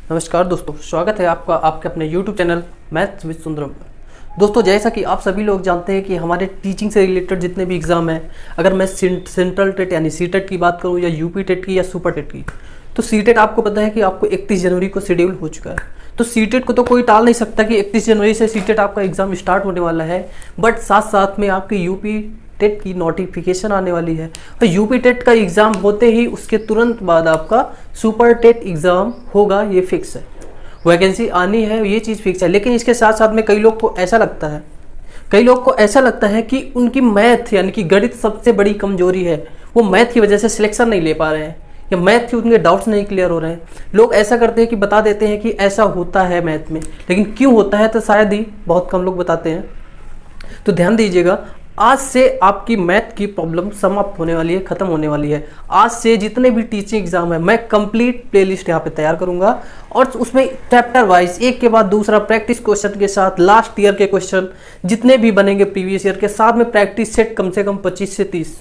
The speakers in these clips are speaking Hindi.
नमस्कार दोस्तों, स्वागत है आपका आपके अपने YouTube channel maths with Sundaram. दोस्तों, जैसा कि आप सभी लोग जानते हैं कि हमारे टीचिंग से रिलेटेड जितने भी एग्ज़ाम हैं, अगर मैं सेंट्रल टेट यानी सीटेट की बात करूं या यूपी टेट की या सुपर टेट की, तो सीटेट आपको पता है कि आपको 31 जनवरी को शेड्यूल हो चुका है। तो सीटेट को तो कोई टाल नहीं सकता कि 31 जनवरी से सीटेट आपका एग्ज़ाम स्टार्ट होने वाला है, बट साथ साथ में आपकी यूपी टेट की नोटिफिकेशन आने वाली है। तो यूपी टेट का एग्ज़ाम होते ही उसके तुरंत बाद आपका सुपर टेट एग्ज़ाम होगा, ये फिक्स है। वैकेंसी आनी है, ये चीज़ फिक्स है। लेकिन इसके साथ साथ में कई लोग को ऐसा लगता है कि उनकी मैथ यानी कि गणित सबसे बड़ी कमजोरी है, वो मैथ की वजह से सिलेक्शन नहीं ले पा रहे हैं या मैथ के उनके डाउट्स नहीं क्लियर हो रहे हैं। लोग ऐसा करते हैं कि बता देते हैं कि ऐसा होता है मैथ में, लेकिन क्यों होता है तो शायद ही बहुत कम लोग बताते हैं। तो ध्यान दीजिएगा, आज से आपकी मैथ की प्रॉब्लम समाप्त होने वाली है, खत्म होने वाली है। आज से जितने भी टीचिंग एग्जाम है, मैं कंप्लीट प्लेलिस्ट यहाँ पे तैयार करूंगा और उसमें चैप्टर वाइज एक के बाद दूसरा प्रैक्टिस क्वेश्चन के साथ लास्ट ईयर के क्वेश्चन जितने भी बनेंगे प्रीवियस ईयर के साथ में प्रैक्टिस सेट कम से कम 25 से 30,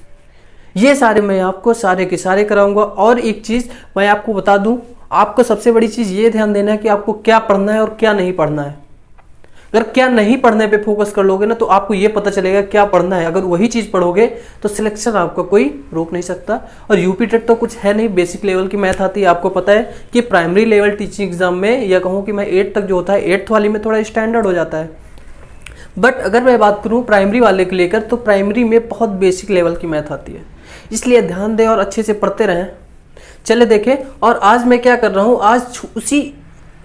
ये सारे मैं आपको सारे के सारे कराऊंगा। और एक चीज़ मैं आपको बता दूं, आपको सबसे बड़ी चीज़ ये ध्यान देना है कि आपको क्या पढ़ना है और क्या नहीं पढ़ना है। अगर क्या नहीं पढ़ने पे फोकस कर लोगे ना, तो आपको ये पता चलेगा क्या पढ़ना है। अगर वही चीज़ पढ़ोगे तो सिलेक्शन आपको कोई रोक नहीं सकता। और यूपी टेट तो कुछ है नहीं, बेसिक लेवल की मैथ आती है। आपको पता है कि प्राइमरी लेवल टीचिंग एग्जाम में, या कहूँ कि मैं 8 तक जो होता है, 8th वाली में थोड़ा स्टैंडर्ड हो जाता है। बट अगर मैं बात करूँ प्राइमरी वाले को लेकर, तो प्राइमरी में बहुत बेसिक लेवल की मैथ आती है। इसलिए ध्यान दें और अच्छे से पढ़ते रहें। चले देखें, और आज मैं क्या कर रहा हूँ, आज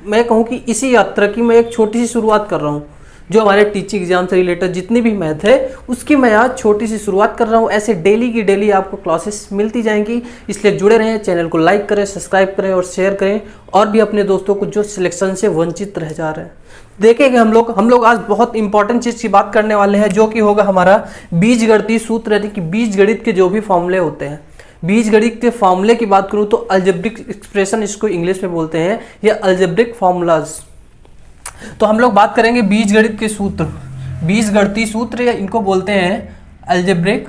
मैं कहूँ कि इसी यात्रा की मैं एक छोटी सी शुरुआत कर रहा हूँ। जो हमारे टीचिंग एग्जाम से रिलेटेड जितनी भी मैथ है, उसकी मैं आज छोटी सी शुरुआत कर रहा हूँ। ऐसे डेली की डेली आपको क्लासेस मिलती जाएंगी, इसलिए जुड़े रहें। चैनल को लाइक करें, सब्सक्राइब करें और शेयर करें, और भी अपने दोस्तों को जो सिलेक्शन से वंचित रह जा रहे हैं। देखेंगे हम लोग आज बहुत इंपॉर्टेंट चीज़ की बात करने वाले हैं, जो कि होगा हमारा बीजगणितीय सूत्र, यानी कि बीजगणित के जो भी फॉर्मूले होते हैं। बीजगणित के फॉर्मूले की बात करूं तो अलजेब्रिक एक्सप्रेशन इसको इंग्लिश में बोलते हैं, या अलजेब्रिक फॉर्मूलाज। तो हम लोग बात करेंगे बीजगणित के सूत्र, बीजगणितीय सूत्र, या इनको बोलते हैं अलजेब्रिक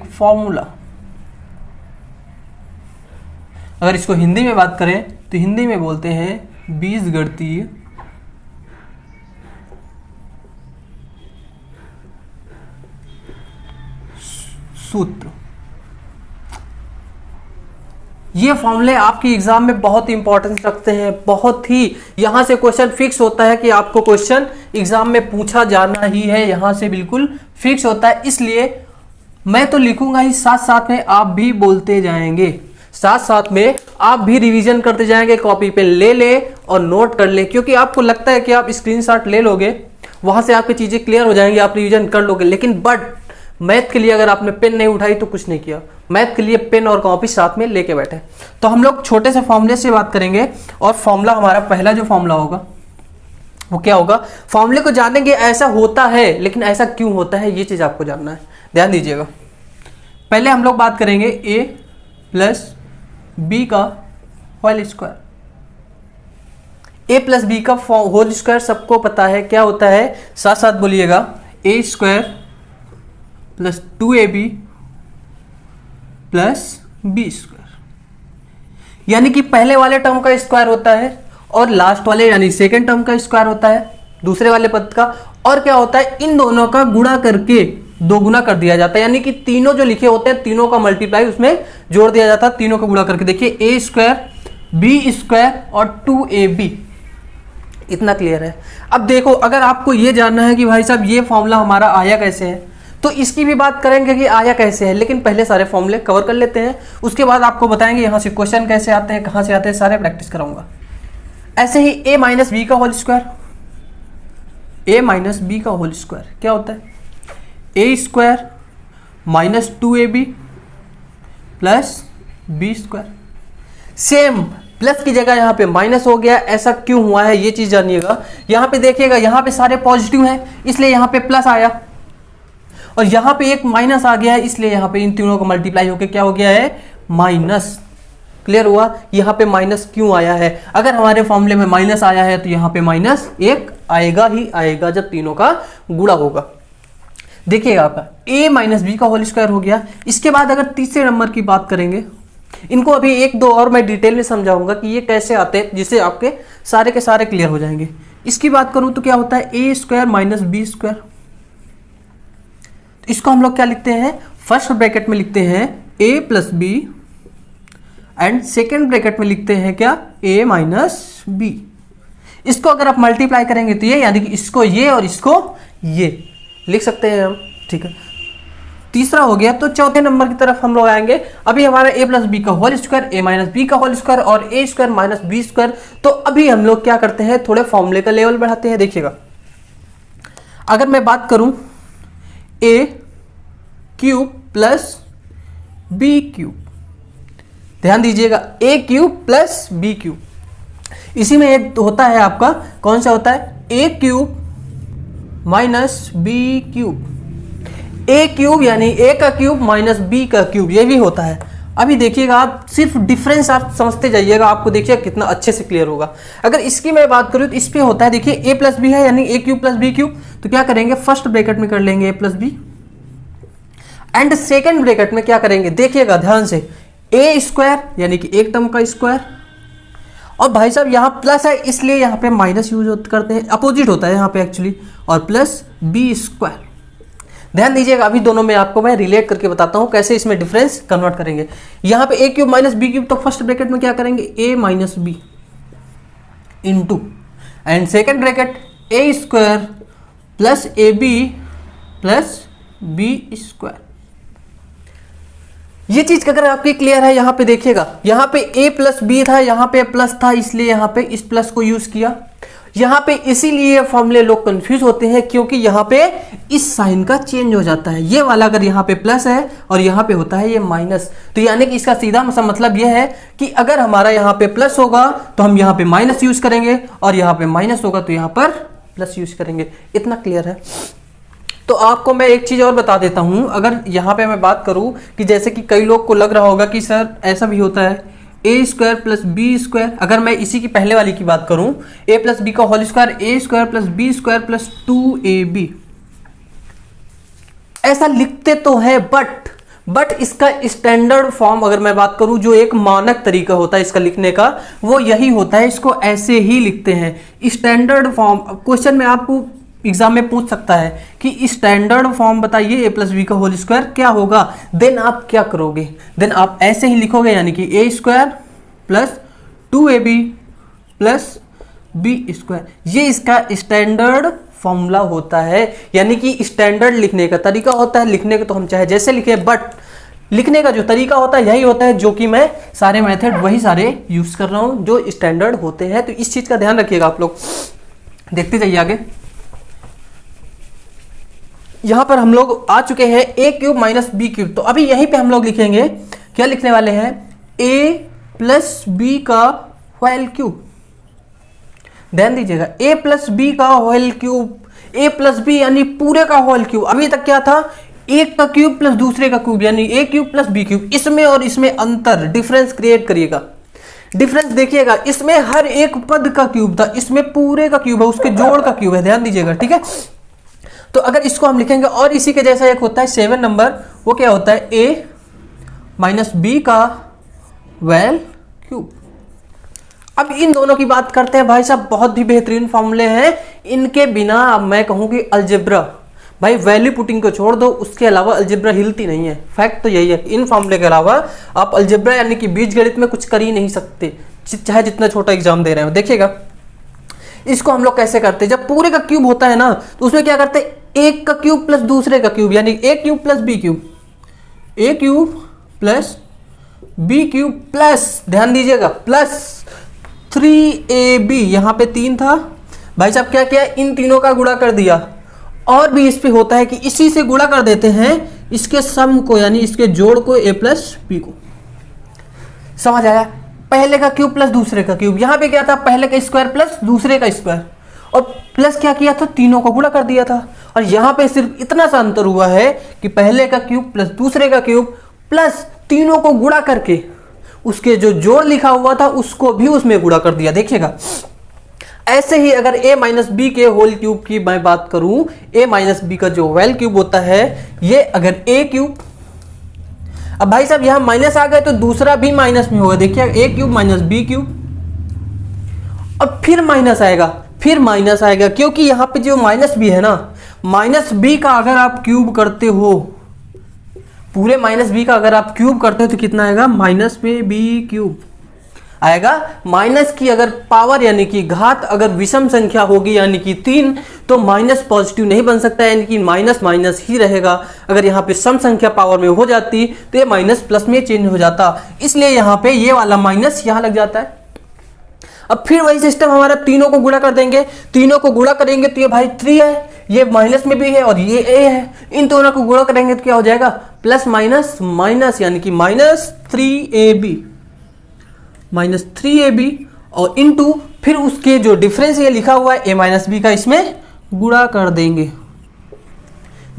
फॉर्मूला। अगर इसको हिंदी में बात करें तो हिंदी में बोलते हैं बीजगणितीय सूत्र। ये फॉर्मूले आपके एग्जाम में बहुत इंपॉर्टेंस रखते हैं, बहुत ही। यहां से क्वेश्चन फिक्स होता है कि आपको क्वेश्चन एग्जाम में पूछा जाना ही है, यहां से बिल्कुल फिक्स होता है। इसलिए मैं तो लिखूंगा ही, साथ साथ में आप भी बोलते जाएंगे, साथ साथ में आप भी रिवीजन करते जाएंगे। कॉपी पे ले और नोट कर ले, क्योंकि आपको लगता है कि आप स्क्रीनशॉट ले लोगे, वहां से आपकी चीजें क्लियर हो जाएंगी, आप रिवीजन कर लोगे। लेकिन बट मैथ के लिए अगर आपने पेन नहीं उठाई तो कुछ नहीं किया। मैथ के लिए पेन और कॉपी साथ में लेके बैठे। तो हम लोग छोटे से फॉर्मूले से बात करेंगे, और फॉर्मूला हमारा पहला जो फॉर्मूला होगा वो क्या होगा। फॉर्मूले को जानेंगे, ऐसा होता है लेकिन ऐसा क्यों होता है, ये चीज आपको जानना है। ध्यान दीजिएगा, पहले हम लोग बात करेंगे a प्लस बी का whole square. a plus B का होल स्क्वायर सबको पता है क्या होता है, साथ साथ बोलिएगा a square plus 2ab plus B square. यानी कि पहले वाले टर्म का स्क्वायर होता है और लास्ट वाले यानी सेकेंड टर्म का स्क्वायर होता है, दूसरे वाले पद का। और क्या होता है, इन दोनों का गुणा करके दोगुना कर दिया जाता है। यानी कि तीनों जो लिखे होते हैं, तीनों का मल्टीप्लाई उसमें जोड़ दिया जाता है, तीनों का गुणा करके। देखिए a स्क्वायर बी स्क्वायर और 2ab, इतना क्लियर है। अब देखो, अगर आपको ये जानना है कि भाई साहब ये फॉर्मूला हमारा आया कैसे है, तो इसकी भी बात करेंगे कि आया कैसे है। लेकिन पहले सारे फॉर्मूले कवर कर लेते हैं, उसके बाद आपको बताएंगे यहाँ से क्वेश्चन कैसे आते हैं, कहाँ से आते हैं, सारे प्रैक्टिस कराऊंगा। ऐसे ही a माइनस बी का whole square, a minus b का होल स्क्वायर क्या होता है, a square minus 2ab plus B square. Same plus की जगह यहाँ पे माइनस हो गया, ऐसा क्यों हुआ है ये चीज जानिएगा। यहाँ पे देखिएगा, यहाँ पे सारे पॉजिटिव हैं, इसलिए यहाँ पे प्लस आया, और यहाँ पे एक माइनस आ गया है, इसलिए यहाँ पे इन तीनों को मल्टीप्लाई होकर क्या हो गया है, माइनस। क्लियर हुआ, यहाँ पे माइनस क्यों आया है। अगर हमारे फॉर्मूले में माइनस आया है तो यहाँ पे माइनस एक आएगा ही आएगा जब तीनों का गुणा होगा। देखिएगा आपका a माइनस बी का होल स्क्वायर हो गया। इसके बाद अगर तीसरे नंबर की बात करेंगे इनको अभी एक दो और मैं डिटेल में समझाऊंगा कि ये कैसे आते हैं, जिससे आपके सारे के सारे क्लियर हो जाएंगे। इसकी बात करूं तो क्या होता है A square minus B square. तो इसको हम लोग क्या लिखते हैं, फर्स्ट ब्रैकेट में लिखते हैं A plus B and second bracket में लिखते हैं क्या, ए माइनस बी। इसको अगर आप मल्टीप्लाई करेंगे तो ये, यानी कि इसको ये और इसको ये लिख सकते हैं हम, ठीक है। तीसरा हो गया। तो चौथे नंबर की तरफ हम लोग आएंगे। अभी हमारा ए प्लस बी का होल स्क्वायर, ए माइनस बी का होल स्क्वायर और ए स्क्वायर माइनस बी स्क्वायर। तो अभी हम लोग क्या करते हैं, थोड़े फॉर्मूले का लेवल बढ़ाते हैं। देखिएगा, अगर मैं बात करूं ए क्यूब प्लस बी क्यूब, ध्यान दीजिएगा ए क्यूब प्लस बी क्यूब, इसी में एक होता है आपका, कौन सा होता है, ए cube minus B cube. A cube यानी ए का क्यूब माइनस बी का क्यूब, ये भी होता है। अभी देखिएगा, आप सिर्फ डिफरेंस आप समझते जाइएगा, आपको देखिएगा कितना अच्छे से क्लियर होगा। अगर इसकी मैं बात करूं तो इस पे होता है, देखिए ए प्लस बी है यानी A cube plus B cube. तो क्या करेंगे, फर्स्ट ब्रैकेट में कर लेंगे A plus B and second bracket में क्या करेंगे, देखिएगा ध्यान से, ए स्क्वायर यानी कि एक टर्म का स्क्वायर, और भाई साहब यहाँ प्लस है इसलिए यहाँ पे माइनस यूज करते हैं, अपोजिट होता है यहाँ पे एक्चुअली, और प्लस बी स्क्वायर। ध्यान दीजिएगा, अभी दोनों में आपको मैं रिलेट करके बताता हूँ कैसे इसमें डिफरेंस कन्वर्ट करेंगे। यहाँ पे A cube minus B cube, तो फर्स्ट ब्रैकेट में क्या करेंगे, A minus B into and second bracket A square plus A B plus B square. ये चीज अगर आपकी क्लियर है, यहां पे देखिएगा, यहां पे a प्लस बी था, यहां पे प्लस था, इसलिए यहां पे इस प्लस को यूज किया। यहां पे इसीलिए फॉर्मूले लोग कंफ्यूज होते हैं, क्योंकि यहां पे इस साइन का चेंज हो जाता है। ये वाला अगर यहां पे प्लस है और यहां पे होता है ये माइनस, तो यानी कि इसका सीधा मतलब ये है कि अगर हमारा यहां पे प्लस होगा तो हम यहां पे माइनस यूज करेंगे, और यहां पे माइनस होगा तो यहां पर प्लस यूज करेंगे। इतना क्लियर है। तो आपको मैं एक चीज और बता देता हूं, अगर यहां पे मैं बात करूं कि जैसे कि कई लोग को लग रहा होगा कि सर ऐसा भी होता है, A square plus B square. अगर मैं इसी की पहले वाली की बात करूं, ए प्लस बी का whole square, A square plus B square plus 2ab, ऐसा लिखते तो है, बट इसका स्टैंडर्ड फॉर्म अगर मैं बात करूं, जो एक मानक तरीका होता है इसका लिखने का, वो यही होता है, इसको ऐसे ही लिखते हैं स्टैंडर्ड फॉर्म। क्वेश्चन में आपको एग्जाम में पूछ सकता है कि स्टैंडर्ड फॉर्म बताइए ए प्लस बी का होल स्क्वायर क्या होगा, देन आप क्या करोगे, देन आप ऐसे ही लिखोगे, यानी कि A square plus 2ab plus B square. ये इसका स्टैंडर्ड फॉर्मूला होता है, यानी कि स्टैंडर्ड लिखने का तरीका होता है। लिखने का तो हम चाहे जैसे लिखे, बट लिखने का जो तरीका होता है यही होता है, जो कि मैं सारे मेथड वही सारे यूज कर रहा हूं जो स्टैंडर्ड होते हैं। तो इस चीज का ध्यान रखिएगा आप लोग। देखते जाइए आगे। यहां पर हम लोग आ चुके हैं ए क्यूब माइनस बी क्यूब, तो अभी यहीं पे हम लोग लिखेंगे, क्या लिखने वाले हैं, ए प्लस बी का होल क्यूब। ध्यान दीजिएगा, ए प्लस बी का होल क्यूब, ए प्लस बी यानी पूरे का होल क्यूब। अभी तक क्या था, एक का क्यूब प्लस दूसरे का क्यूब, यानी A cube plus B cube. इसमें और इसमें अंतर, डिफरेंस क्रिएट करिएगा। डिफरेंस देखिएगा, इसमें हर एक पद का क्यूब था, इसमें पूरे का क्यूब है, उसके जोड़ का क्यूब है। ध्यान दीजिएगा, ठीक है। तो अगर इसको हम लिखेंगे, और इसी के जैसा एक होता है 7 नंबर, वो क्या होता है, ए माइनस बी का वेल क्यूब। अब इन दोनों की बात करते हैं भाई साहब, बहुत ही बेहतरीन फॉर्मूले हैं, इनके बिना अब मैं कहूं कि अलजेब्रा, भाई वैल्यू पुटिंग को छोड़ दो, उसके अलावा अलजेब्रा हिलती नहीं है। फैक्ट तो यही है, इन फॉर्मूले के अलावा आप अलजेब्रा यानी कि बीजगणित में कुछ कर ही नहीं सकते, चाहे जितना छोटा एग्जाम दे रहे हो। देखिएगा, इसको हम लोग कैसे करते हैं, जब पूरे का क्यूब होता है ना, तो उसमें क्या करते हैं, एक का क्यूब प्लस दूसरे का क्यूब, यानी A cube plus B cube, A cube plus B cube plus, ध्यान दीजिएगा, प्लस 3ab। यहां पे 3 था, भाई साहब क्या किया, इन तीनों का गुणा कर दिया। और भी इस पे होता है कि इसी से गुणा कर देते हैं इसके सम को, यानी इसके जोड़ को, a प्लस बी को। समझ आया, पहले का क्यूब प्लस दूसरे का क्यूब। यहां पे क्या था, पहले का स्क्वायर प्लस दूसरे का स्क्वायर, और प्लस क्या किया था, तीनों को गुणा कर दिया था। और यहां पे सिर्फ इतना सा अंतर हुआ है कि पहले का क्यूब प्लस दूसरे का क्यूब प्लस तीनों को गुणा करके उसके जो जोड़ लिखा हुआ था उसको भी उसमें गुणा कर दिया। देखिएगा, ऐसे ही अगर a माइनस बी के होल क्यूब की मैं बात करूं, a माइनस बी का जो वेल क्यूब होता है, ये अगर a क्यूब, अब भाई साहब यहाँ माइनस आ गए तो दूसरा भी माइनस में होगा, देखिए ए क्यूब माइनस बी क्यूब, अब फिर माइनस आएगा, फिर माइनस आएगा, क्योंकि यहाँ पे जो माइनस बी है ना, माइनस बी का अगर आप क्यूब करते हो, पूरे माइनस बी का अगर आप क्यूब करते हो तो कितना आएगा, माइनस में बी क्यूब आएगा। माइनस की अगर पावर यानी कि घात अगर विषम संख्या होगी यानी कि 3, तो माइनस पॉजिटिव नहीं बन सकता, यानी कि माइनस माइनस ही रहेगा। अगर यहाँ पे सम संख्या पावर में हो जाती तो ये माइनस प्लस में चेंज हो जाता, इसलिए यहाँ पे ये वाला माइनस यहाँ लग जाता है। अब फिर वही सिस्टम हमारा, तीनों को गुणा कर देंगे, तीनों को गुणा करेंगे तो ये भाई 3 है, ये माइनस में भी है और ये ए है, इन दोनों को गुणा करेंगे तो क्या हो जाएगा, प्लस माइनस माइनस, यानी कि -3ab, -3ab और इनटू फिर उसके जो डिफरेंस ये लिखा हुआ है a माइनस बी का, इसमें गुणा कर देंगे।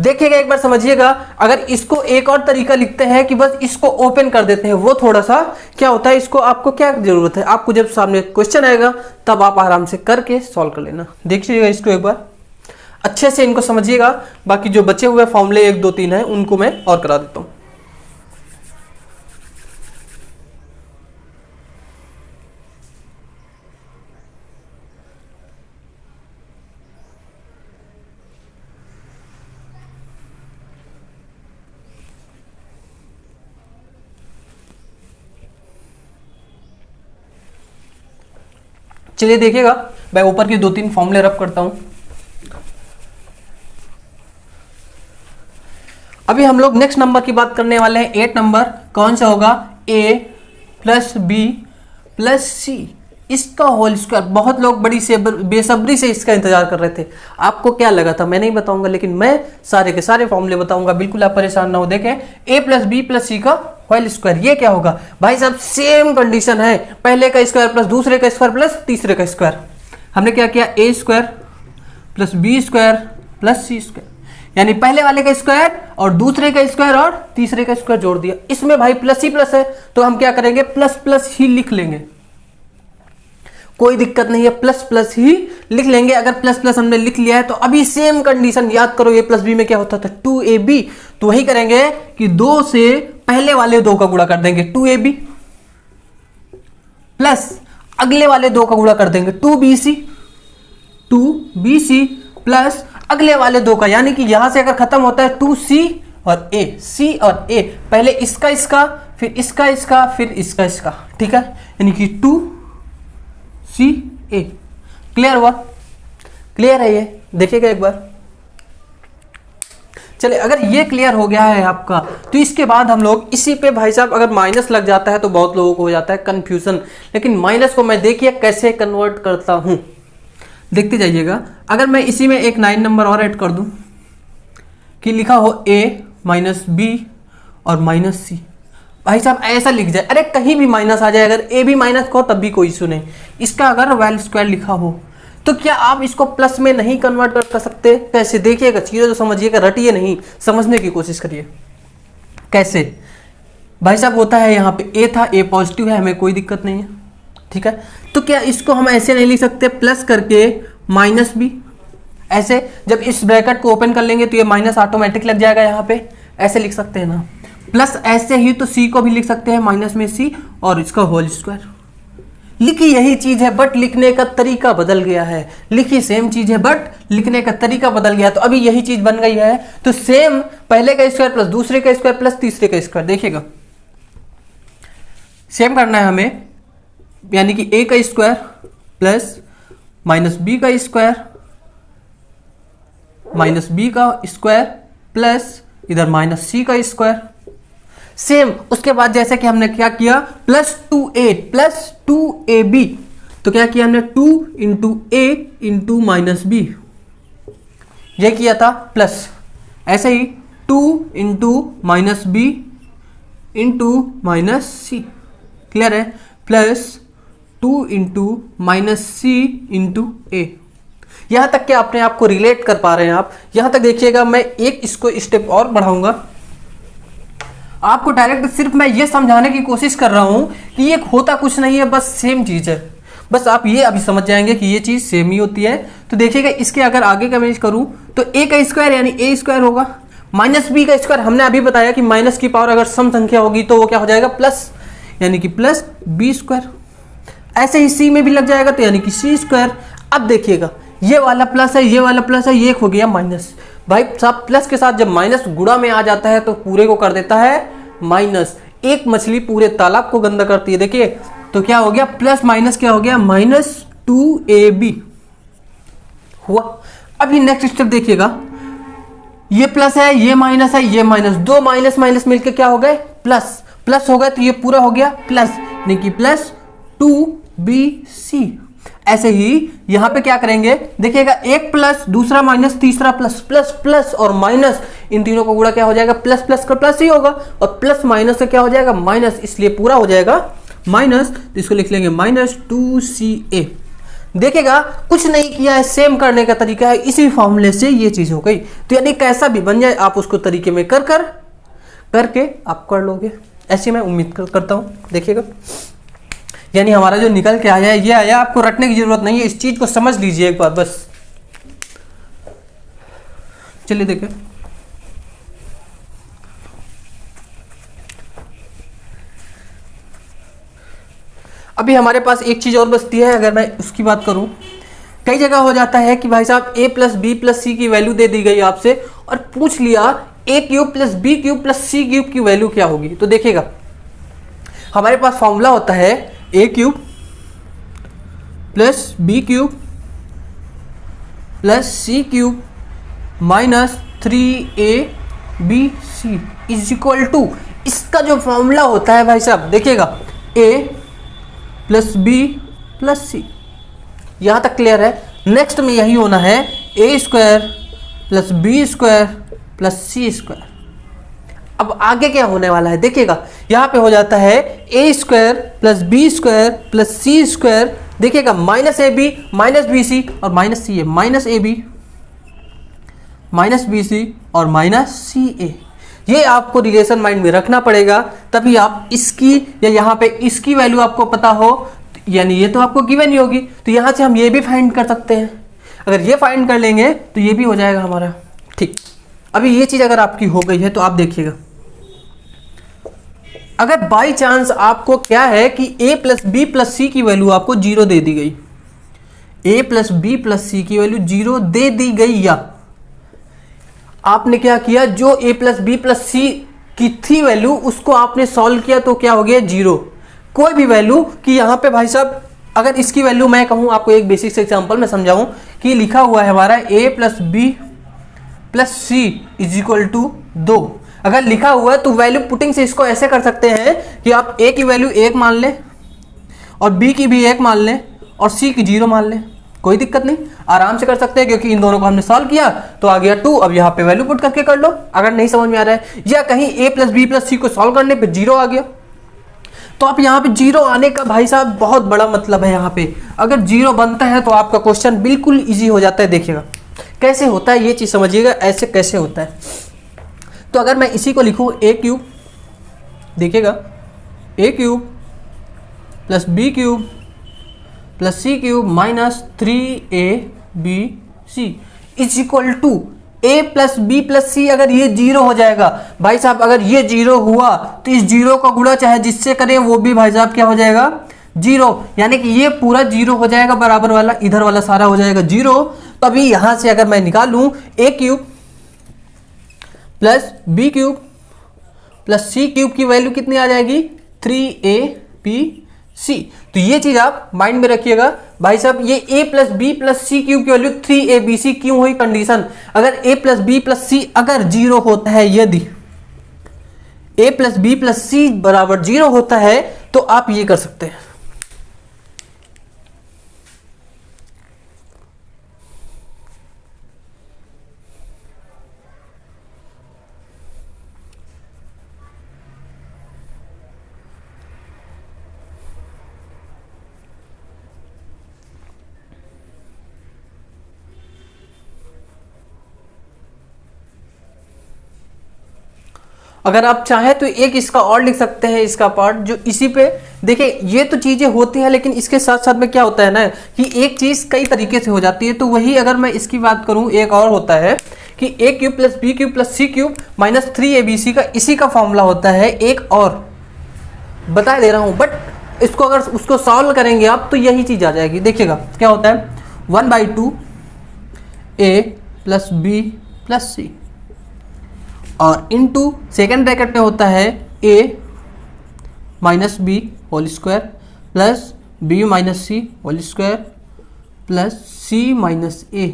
देखिएगा एक बार समझिएगा, अगर इसको एक और तरीका लिखते हैं कि बस इसको ओपन कर देते हैं, वो थोड़ा सा क्या होता है, इसको आपको क्या जरूरत है, आपको जब सामने क्वेश्चन आएगा तब आप आराम से करके सॉल्व कर लेना। देखिएगा इसको एक बार अच्छे से इनको समझिएगा, बाकी जो बचे हुए फॉर्मूले 1 2 3 हैं उनको मैं और करा देता हूं। चलिए देखिएगा, मैं ऊपर के 2 3 फॉर्मूले रब करता हूं। अभी हम लोग नेक्स्ट नंबर की बात करने वाले हैं। 8 नंबर कौन सा होगा, a प्लस बी प्लस सी, इसका होल स्क्वायर। बहुत लोग बड़ी बेसब्री से इसका इंतजार कर रहे थे। आपको क्या लगा था मैं नहीं बताऊंगा, लेकिन मैं सारे के सारे फॉर्मूले बताऊंगा, बिल्कुल आप परेशान ना हो। देखें a प्लस बी प्लस सी का होल स्क्वायर, ये क्या होगा भाई साहब, सेम कंडीशन है, पहले का स्क्वायर प्लस दूसरे का स्क्वायर प्लस तीसरे का स्क्वायर। हमने क्या किया, a square plus B square plus C square, यानी पहले वाले का स्क्वायर और दूसरे का स्क्वायर और तीसरे का स्क्वायर जोड़ दिया। इसमें भाई प्लस ही प्लस है तो हम क्या करेंगे, प्लस प्लस ही लिख लेंगे, कोई दिक्कत नहीं है, प्लस प्लस ही लिख लेंगे। अगर प्लस प्लस हमने लिख लिया है तो अभी सेम कंडीशन याद करो, ए प्लस बी में क्या होता था, 2ab, तो वही करेंगे कि 2 से पहले वाले 2 का गुणा कर देंगे 2ab प्लस अगले वाले 2 का गुणा कर देंगे 2bc प्लस अगले वाले 2 का, यानी कि यहां से अगर खत्म होता है 2c और a, c और a, पहले इसका इसका फिर इसका इसका फिर इसका इसका, ठीक है, यानी कि 2ca। क्लियर हुआ, क्लियर है ये, देखिएगा एक बार। चलिए अगर ये क्लियर हो गया है आपका, तो इसके बाद हम लोग इसी पे भाई साहब, अगर माइनस लग जाता है तो बहुत लोगों को हो जाता है कंफ्यूजन, लेकिन माइनस को मैं देखिए कैसे कन्वर्ट करता हूं, देखते जाइएगा। अगर मैं इसी में एक 9 नंबर और ऐड कर दूं कि लिखा हो a माइनस बी और माइनस सी, भाई साहब ऐसा लिख जाए, अरे कहीं भी माइनस आ जाए, अगर a भी माइनस को तब भी कोई इशू नहीं। इसका अगर वेल स्क्वायर लिखा हो तो क्या आप इसको प्लस में नहीं कन्वर्ट कर सकते, कैसे, देखिएगा, चीज़ें तो समझिएगा, रटिए नहीं, समझने की कोशिश करिए। कैसे भाई साहब होता है, यहाँ पे a था, a पॉजिटिव है, हमें कोई दिक्कत नहीं है, ठीक है, तो क्या इसको हम ऐसे नहीं लिख सकते, प्लस करके माइनस बी, ऐसे जब इस ब्रैकेट को ओपन कर लेंगे तो ये माइनस ऑटोमेटिक लग जाएगा यहाँ पे, ऐसे लिख सकते हैं ना। प्लस ऐसे ही तो सी को भी लिख सकते हैं, माइनस में सी और इसका होल स्क्वायर। लिखी यही चीज है बट लिखने का तरीका बदल गया है, लिखी सेम चीज है बट लिखने का तरीका बदल गया है। तो अभी यही चीज बन गई है, तो सेम पहले का स्क्वायर प्लस दूसरे का स्क्वायर प्लस तीसरे का स्क्वायर, देखिएगा सेम करना है हमें, यानी कि a का स्क्वायर प्लस माइनस बी का स्क्वायर माइनस बी का स्क्वायर प्लस इधर माइनस सी का स्क्वायर, सेम। उसके बाद जैसे कि हमने क्या किया, प्लस 2a प्लस 2ab, तो क्या किया हमने 2 into a into minus B, यह किया था प्लस, ऐसे ही 2 into minus B into minus C, clear है, plus 2 into minus C into A. यहां तक कि अपने आप को रिलेट कर पा रहे हैं आप, यहां तक देखिएगा। मैं एक इसको स्टेप और बढ़ाऊंगा, आपको डायरेक्ट सिर्फ मैं ये समझाने की कोशिश कर रहा हूं कि ये होता कुछ नहीं है, बस सेम चीज है, बस आप ये अभी समझ जाएंगे कि ये चीज सेम ही होती है। तो देखिएगा इसके अगर आगे का मैं करूं तो a का स्क्वायर यानी a स्क्वायर होगा माइनस बी का स्क्वायर हमने अभी बताया कि माइनस की पावर अगर सम संख्या होगी तो वो क्या हो जाएगा प्लस, यानी कि प्लस बी स्क्वायर। ऐसे ही सी में भी लग जाएगा तो यानी कि सी स्क्वायर। अब देखिएगा ये वाला प्लस है, ये वाला प्लस है, ये एक हो गया माइनस। भाई साहब प्लस के साथ जब माइनस गुणा में आ जाता है तो पूरे को कर देता है माइनस। एक मछली पूरे तालाब को गंदा करती है। देखिए तो क्या हो गया, प्लस माइनस क्या हो गया, -2ab हुआ। अभी नेक्स्ट स्टेप देखिएगा, ये प्लस है, ये माइनस है, ये माइनस, दो माइनस माइनस मिलके क्या हो गए, प्लस। प्लस हो गए तो ये पूरा हो गया प्लस, यानी कि प्लस 2bc। ऐसे ही यहां पे क्या करेंगे, देखिएगा एक प्लस दूसरा माइनस तीसरा प्लस, प्लस प्लस और माइनस, इन तीनों का गुणा क्या हो जाएगा, प्लस प्लस का प्लस ही होगा और प्लस माइनस का क्या हो जाएगा, माइनस, इसलिए पूरा हो जाएगा माइनस। तो इसको लिख लेंगे -2ca। देखिएगा कुछ नहीं किया है, सेम करने का तरीका है, इसी फॉर्मूले से ये चीज हो गई। तो यानी कैसा भी बन जाए आप उसको तरीके में करके आप कर लोगे, ऐसी मैं उम्मीद करता हूं। देखिएगा यानी हमारा जो निकल के आया है ये आया, आपको रटने की जरूरत नहीं है, इस चीज को समझ लीजिए एक बार बस। चलिए देखें, अभी हमारे पास एक चीज और बचती है, अगर मैं उसकी बात करूं, कई जगह हो जाता है कि भाई साहब a प्लस बी प्लस सी की वैल्यू दे दी गई आपसे और पूछ लिया a cube plus B cube plus C cube की वैल्यू क्या होगी। तो देखिएगा हमारे पास फॉर्मूला होता है a cube plus B cube plus C cube minus 3abc is equal to, इसका जो फॉर्मूला होता है भाई साहब देखिएगा a plus B plus c. यहां तक क्लियर है। नेक्स्ट में यही होना है a square plus B square plus C square. अब आगे क्या होने वाला है देखिएगा, यहां पे हो जाता है a square plus B square plus C square. देखिएगा minus A B minus B C और minus C A, minus A B minus B C और माइनस सी ए। ये आपको रिलेशन माइंड में रखना पड़ेगा, तभी आप इसकी या यहाँ पे इसकी वैल्यू आपको पता हो, यानी ये तो आपको गिवन ही होगी, तो यहाँ से हम ये भी फाइंड कर सकते हैं। अगर ये फाइंड कर लेंगे तो ये भी हो जाएगा हमारा। ठीक, अभी ये चीज अगर आपकी हो गई है तो आप देखिएगा, अगर बाई चांस आपको क्या है कि a प्लस बी प्लस सी की वैल्यू आपको 0 दे दी गई, a प्लस बी प्लस सी की वैल्यू 0 दे दी गई, या आपने क्या किया, जो a प्लस बी प्लस सी की थी वैल्यू उसको आपने सॉल्व किया तो क्या हो गया 0। कोई भी वैल्यू कि यहाँ पे भाई साहब अगर इसकी वैल्यू मैं कहूँ, आपको एक बेसिक से एग्जांपल में समझाऊं कि लिखा हुआ है हमारा a plus B plus c is equal to 2। अगर लिखा हुआ है तो वैल्यू पुटिंग से इसको ऐसे कर सकते हैं कि आप a की वैल्यू 1 मान लें और b की भी 1 मान लें और c की 0 मान लें, कोई दिक्कत नहीं, आराम से कर सकते हैं क्योंकि इन दोनों को हमने सॉल्व किया तो आ गया 2। अब यहाँ पे वैल्यू पुट करके कर लो अगर नहीं समझ में आ रहा है, या कहीं a प्लस बी प्लस सी को सॉल्व करने पे 0 आ गया तो आप यहाँ पे 0 आने का भाई साहब बहुत बड़ा मतलब है। यहाँ पे अगर 0 बनता है तो आपका क्वेश्चन बिल्कुल ईजी हो जाता है। देखिएगा कैसे होता है ये चीज समझिएगा, ऐसे कैसे होता है। तो अगर मैं इसी को लिखूँ a क्यूब, देखिएगा a cube plus B cube plus C cube minus 3abc is equal to a plus B plus सी। अगर ये 0 हो जाएगा भाई साहब, अगर ये 0 हुआ तो इस 0 का गुणा चाहे जिससे करें वो भी भाई साहब क्या हो जाएगा 0, यानी कि ये पूरा 0 हो जाएगा, बराबर वाला इधर वाला सारा हो जाएगा 0। तो अभी यहां से अगर मैं निकालूं a cube plus B cube plus C cube की वैल्यू कितनी आ जाएगी 3abc। तो ये चीज आप माइंड में रखिएगा भाई साहब, ये a plus B plus C cube की वैल्यू 3abc क्यों हुई, कंडीशन अगर a प्लस बी प्लस सी अगर 0 होता है, यदि a plus B plus c बराबर 0 होता है तो आप ये कर सकते हैं। अगर आप चाहें तो एक इसका और लिख सकते हैं, इसका पार्ट जो इसी पे देखिए ये तो चीजें होती हैं, लेकिन इसके साथ साथ में क्या होता है ना कि एक चीज कई तरीके से हो जाती है। तो वही अगर मैं इसकी बात करूं, एक और होता है कि A cube plus B cube plus C cube minus 3abc का इसी का फॉर्मूला होता है। एक और बता दे रहा हूं, बट इसको अगर उसको सॉल्व करेंगे आप तो यही चीज आ जाएगी। देखिएगा क्या होता है, 1/2 a plus B plus c, और इनटू सेकेंड ब्रैकेट में होता है a minus b whole square plus b minus c whole square plus c minus a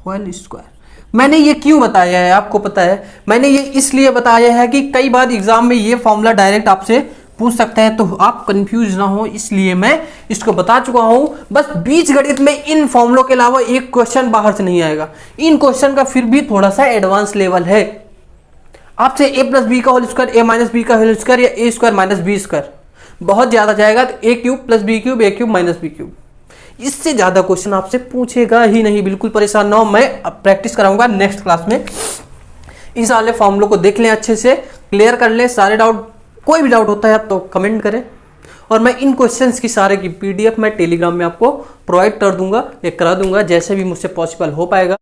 whole square. मैंने ये क्यों बताया है आपको पता है? मैंने ये इसलिए बताया है कि कई बार एग्जाम में ये फॉर्मूला डायरेक्ट आपसे पूछ सकता है, तो आप कंफ्यूज ना हो, इसलिए मैं इसको बता चुका हूं। बस बीजगणित में इन फॉर्मूलों के अलावा एक क्वेश्चन बाहर से नहीं आएगा। इन क्वेश्चन का फिर भी थोड़ा सा एडवांस लेवल है। आपसे ए प्लस बी का होल स्क्वायर, ए माइनस बी का होल स्क्वायर या ए स्क्वायर माइनस बी स्क्वायर बहुत ज्यादा जाएगा, तो ए cube plus B cube, A cube minus B cube, इससे ज्यादा क्वेश्चन आपसे पूछेगा ही नहीं। बिल्कुल परेशान ना हो, मैं प्रैक्टिस कराऊंगा नेक्स्ट क्लास में। इन सारे फॉर्मूलों को देख लें, अच्छे से क्लियर कर लें सारे डाउट। कोई भी डाउट होता है आप तो कमेंट करें, और मैं इन क्वेश्चंस की सारे की पीडीएफ मैं टेलीग्राम में आपको प्रोवाइड कर दूंगा या करा दूंगा, जैसे भी मुझसे पॉसिबल हो पाएगा।